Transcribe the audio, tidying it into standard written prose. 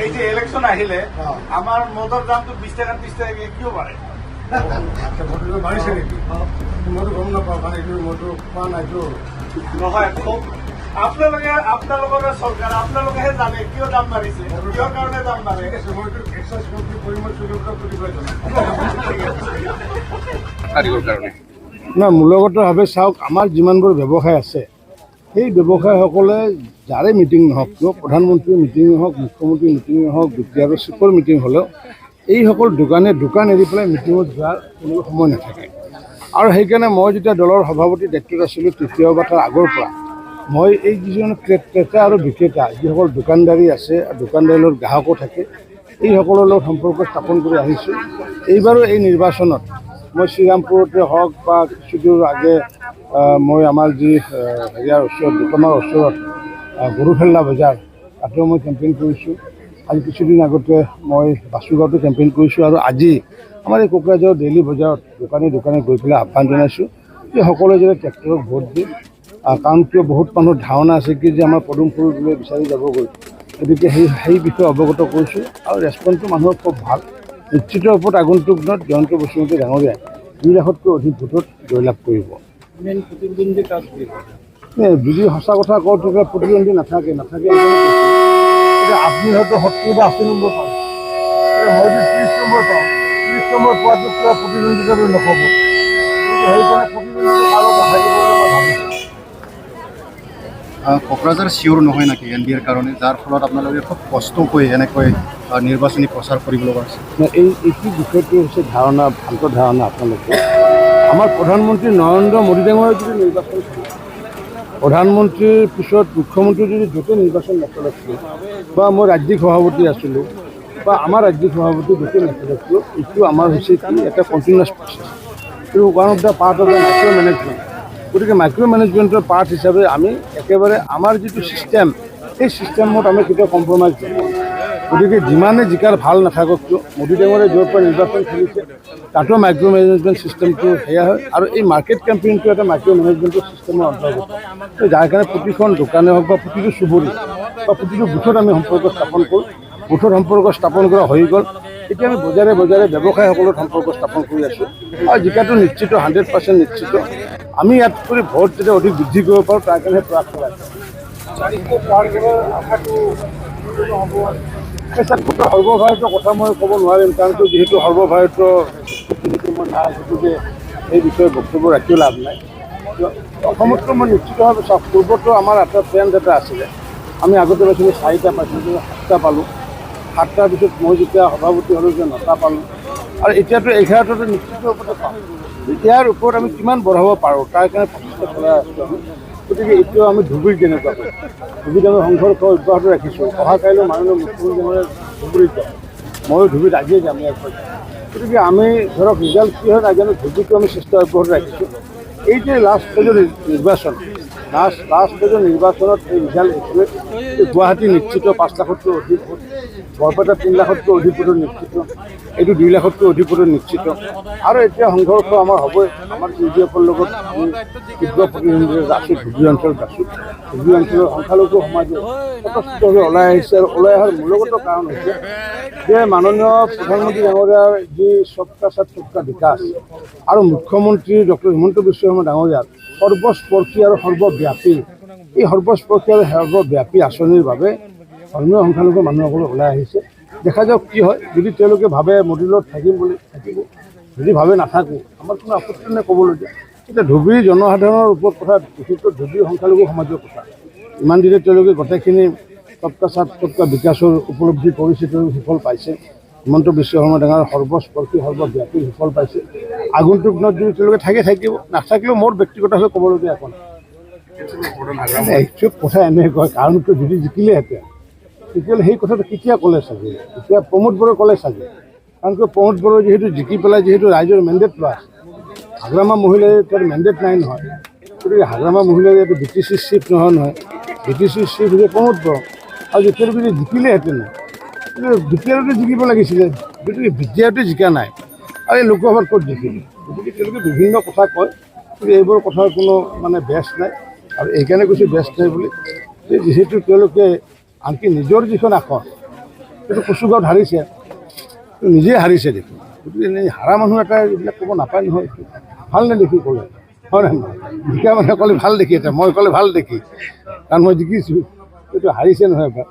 এই যে ইলেকশন আহিলে আমার মদর দাম তো 20 টাকা 30 টাকা কিয় বাড়ে? আচ্ছা মটর বাড়িছে নেকি? মটর গম নাপাওঁ মানে এইটো মটৰ খোৱা নাইতো। নহয় খুব আপোনালোকৰ চৰকাৰ আপোনালোকেহে জানে কিয় দাম বাঢ়িছে, কিয় কাৰণে দাম বাঢ়ে। মইতো এক্সাৰচাইজ মন্ত্ৰী পৰিমল চুলুকাৰ প্ৰতিবাদ জনাম। না মূলগতভাৱে চাওক, আমাৰ যিমানবোৰ ব্যৱসায় আছে সেই ব্যৱসায়ীসকলে যাৰে মিটিং নহওক কিয়, প্ৰধানমন্ত্ৰীৰ মিটিঙেই হওক, মুখ্যমন্ত্ৰীৰ মিটিঙেই হওক, বিদ্যালয় আৰু চিফৰ মিটিং হ'লেও এইসকল দোকান এৰি পেলাই মিটিঙত যোৱাৰ কোনো সময় নাথাকে। আৰু সেইকাৰণে মই যেতিয়া দলৰ সভাপতি দায়িত্বত আছিলোঁ তৃতীয় বা তাৰ আগৰ পৰা মই এই যিজন ক্ৰেতা আৰু বিক্ৰেতা যিসকল দোকানদাৰী আছে, দোকানদাৰীৰ লগত গ্ৰাহকো থাকে, এইসকলৰ লগত সম্পৰ্ক স্থাপন কৰি আহিছোঁ। এইবাৰো এই নিৰ্বাচনত মই শ্ৰীৰামপুৰতে হওক বা কিছুদূৰ আগে মই আমাৰ যি হেৰিয়াৰ ওচৰত দুটমাৰ ওচৰত গৰুফেল্লা বজাৰ তাতেও মই কেম্পেইন কৰিছোঁ। আজি কিছুদিন আগতে মই বাসুগাঁৱতো কেম্পেইন কৰিছোঁ আৰু আজি আমাৰ এই কোকৰাঝাৰৰ ডেইলি বজাৰত দোকানে দোকানে গৈ পেলাই আহ্বান জনাইছোঁ যে সকলোৱে যাতে ট্ৰেক্টৰক ভোট দিয়ে। কাৰণ কিয় বহুত মানুহৰ ধাৰণা আছে কি যে আমাৰ পদুম ফুললৈ বিচাৰি যাবগৈ, গতিকে সেই বিষয়ে অৱগত কৰিছোঁ আৰু ৰেছপন্সটো মানুহৰ খুব ভাল। নিশ্চিত ওপৰত আগন্তুক দিনত জয়ন্ত বসুমতাৰী ডাঙৰীয়াই 2 লাখতকৈ অধিক ভোটত জয়লাভ কৰিব। যদি সঁচা কথা কওঁ তেতিয়া প্ৰতিদ্বন্দ্বী নাথাকে এতিয়া আপুনি হয়তো 70 বা 80 নম্বৰ পাব, মইতো 30 নম্বৰ পাওঁ। 30 নম্বৰ পোৱাটো কিবা প্ৰতিদ্বন্দ্বিতা বুলি নক'ব, সেইকাৰণে প্ৰতিদ্বন্দ্বিতা কাৰো নাথাকিব বুলি মই ভাবিছোঁ। কোকৰাঝাৰ চিয়ৰ নহয় নেকি এন ডি এৰ কাৰণে, যাৰ ফলত আপোনালোকে খুব কষ্ট কৰি এনেকৈ নিৰ্বাচনী প্ৰচাৰ কৰিব লগা হৈছে? এইটো বিষয়টো হৈছে ধাৰণা, ভ্ৰান্ত ধাৰণা আপোনালোকে। আমাৰ প্ৰধানমন্ত্ৰী নৰেন্দ্ৰ মোদী ডাঙৰীয়াই যদি নিৰ্বাচন কৰে, প্ৰধানমন্ত্ৰীৰ পিছত মুখ্যমন্ত্ৰী যদি য'তে নিৰ্বাচন নকৰিছিল বা মই ৰাজ্যিক সভাপতি আছিলোঁ বা আমাৰ ৰাজ্যিক সভাপতি য'তে নকৰিছিল, এইটো আমাৰ হৈছে কি এটা কণ্টিনিউৱাছ প্ৰচেছ, এইটো one of the part of the micro' management. গতিকে মাইক্ৰ' মেনেজমেণ্টৰ পাৰ্ট হিচাপে আমি একেবাৰে আমাৰ যিটো ছিষ্টেম সেই ছিষ্টেমত আমি কেতিয়াও কম্প্ৰমাইজ নকৰোঁ। গতিকে যিমানে জিকাৰ ভাল নাথাকক কিয়, মোদী ডাঙৰীয়াই য'ৰ পৰা নিৰ্বাচন খেলিছে তাতো মাইক্ৰ' মেনেজমেণ্ট ছিষ্টেমটো সেয়া হয় আৰু এই মাৰ্কেট কেম্পেইনটো এটা মাইক্ৰ' মেনেজমেণ্টৰ ছিষ্টেমৰ অন্তৰ্গত, যাৰ কাৰণে প্ৰতিখন দোকানে হওক বা প্ৰতিটো চুবুৰী বা প্ৰতিটো বুথত আমি সম্পৰ্ক স্থাপন কৰোঁ। বুথত সম্পৰ্ক স্থাপন কৰা হৈ গ'ল, এতিয়া আমি বজাৰে ব্যৱসায়ীসকলৰ সম্পৰ্ক স্থাপন কৰি আছোঁ আৰু জিকাটো নিশ্চিত 100% নিশ্চিত। আমি ইয়াত কৰি ভোট যাতে অধিক বৃদ্ধি কৰিব পাৰোঁ তাৰ কাৰণে প্ৰয়াস কৰা আছে। সৰ্বভাৰতীয় কথা মই ক'ব নোৱাৰিম, কাৰণ যিহেতু সৰ্বভাৰতীয় মই নাই, গতিকে এই বিষয়ে বক্তব্য ৰাখিও লাভ নাই। অসমততো মই নিশ্চিতভাৱে চাওক, পূৰ্বতো আমাৰ এটা ট্ৰেণ্ড এটা আছিলে, আমি আগতে পাইছিলোঁ 4টা পাইছিলোঁ, 7টা পালোঁ, 7টাৰ পিছত মই যেতিয়া সভাপতি হ'লোঁ যে 9টা পালোঁ আৰু এতিয়াতো 11টাটো নিশ্চিত ওপৰতে পাওঁ। ইয়াৰ ওপৰত আমি কিমান বঢ়াব পাৰোঁ তাৰ কাৰণে প্ৰচেষ্টা চলাই আছোঁ আমি। গতিকে এতিয়াও আমি ধুবুৰীত যেনেকুৱাকৈ ধুবুৰীত আমি সংঘৰ্ষ অব্যাহত ৰাখিছোঁ। অহা কাইলৈ মাননীয় মুখ্যমন্ত্ৰী ধুবুৰীত, ময়ো ধুবুৰীত আজিয়ে যাম ইয়াৰ পৰা। গতিকে আমি ধৰক ৰিজাল্ট কি হয় নাজানো, ধুবুৰীতো আমি চেষ্টা অব্যাহত ৰাখিছোঁ। এই যে লাষ্ট পেজৰ নিৰ্বাচন, লাষ্ট পেজৰ নিৰ্বাচনত এই ৰিজাল্ট এইটোৱে, গুৱাহাটী নিশ্চিত 5 লাখতকৈ অধিক ভোট, বৰপেটা 3 লাখতকৈ অধিক ভোটত নিশ্চিত, এইটো 2 লাখতকৈ অধিক ভোটত নিশ্চিত। আৰু এতিয়া সংঘৰ্ষ আমাৰ হ'বই, আমাৰ যিসকলৰ লগত আমি তীব্ৰ প্ৰতিদ্বন্দ্বিতা আছোঁ। ধুবুৰী অঞ্চলত আছোঁ, ধুবুৰী অঞ্চলৰ সংখ্যালঘু সমাজে স্বতঃস্ফূৰ্তভাৱে ওলাই আহিছে আৰু ওলাই অহাৰ মূলগত কাৰণ হৈছে যে মাননীয় প্ৰধানমন্ত্ৰী ডাঙৰীয়াৰ যি সবকা সাথ সবকা বিকাশ আৰু মুখ্যমন্ত্ৰী ডক্টৰ হিমন্ত বিশ্ব শৰ্মা ডাঙৰীয়াৰ সৰ্বস্পৰ্শী আৰু সৰ্বব্যাপী, এই সৰ্বস্পৰ্শী আৰু সৰ্বব্যাপী আঁচনিৰ বাবে ধৰ্মীয় সংখ্যালঘু মানুহসকলে ওলাই আহিছে। দেখা যাওক কি হয়, যদি তেওঁলোকে ভাবে মোদীৰ লগত থাকিম বুলি থাকিব, যদি ভাবে নাথাকোঁ, আমাৰ কোনো আপত্তি নাই ক'বলগীয়া। এতিয়া ধুবুৰী জনসাধাৰণৰ ওপৰত কথা, বিশেষকৈ ধুবুৰী সংখ্যালঘু সমাজৰ কথা, ইমান দিনে তেওঁলোকে গোটেইখিনি সবকা সাথ সবকা বিকাশৰ উপলব্ধি কৰিছে, তেওঁলোকে সুফল পাইছে। হিমন্ত বিশ্ব শৰ্মা ডাঙৰীয়াৰ সৰ্বস্পৰ্শী সৰ্বব্যাপী সুফল পাইছে। আগন্তুক দিনত যদি তেওঁলোকে থাকিব, নাথাকিলেও মোৰ ব্যক্তিগতভাৱে ক'বলগীয়া একো নাই। একচুৱেলি কথা এনেকুৱা, কাৰণ যদি জিকিলেহেঁতেন তেতিয়াহ'লে সেই কথাটো কেতিয়া ক'লে চাগে, এতিয়া প্ৰমোদ বড়োই ক'লে চাগে, কাৰণ প্ৰমোদ বড়োই যিহেতু জিকি পেলাই যিহেতু ৰাইজৰ মেণ্ডেট লোৱা আছে, হাগ্ৰামা মহিলাই তাৰ মেণ্ডেট নাই নহয়, গতিকে হাগ্ৰামা মহিলাই ইয়াতে BTC চিফ নহয়, BTC চিফ হৈছে প্ৰমোদ বড়ো। আৰু যেতিয়ালৈকে যদি জিকিলেহেঁতেন, বিটিআৰতে জিকিব লাগিছিলে, গতিকে বিটিআৰতে জিকা নাই আৰু এই লোকসভাত ক'ত জিকিলে। গতিকে তেওঁলোকে বিভিন্ন কথা কয়, কিন্তু এইবোৰ কথাৰ কোনো মানে বেছ নাই। আৰু এইকাৰণে কৈছোঁ বেছ নাই বুলি, যিহেতু তেওঁলোকে আনকি নিজৰ যিখন আসন কিন্তু কচুগাঁৱত হাৰিছে, নিজে হাৰিছে দেখোন। গতিকে এনেই হাৰা মানুহ এটাই এইবিলাক ক'ব নাপায় নহয়, ভাল নেদেখি ক'লে, হয় নহয়? জিকা মানুহে ক'লে ভাল দেখি, এতিয়া মই ক'লে ভাল দেখি, কাৰণ মই জিকিছোঁ, এইটো হাৰিছে নহয় এবাৰ।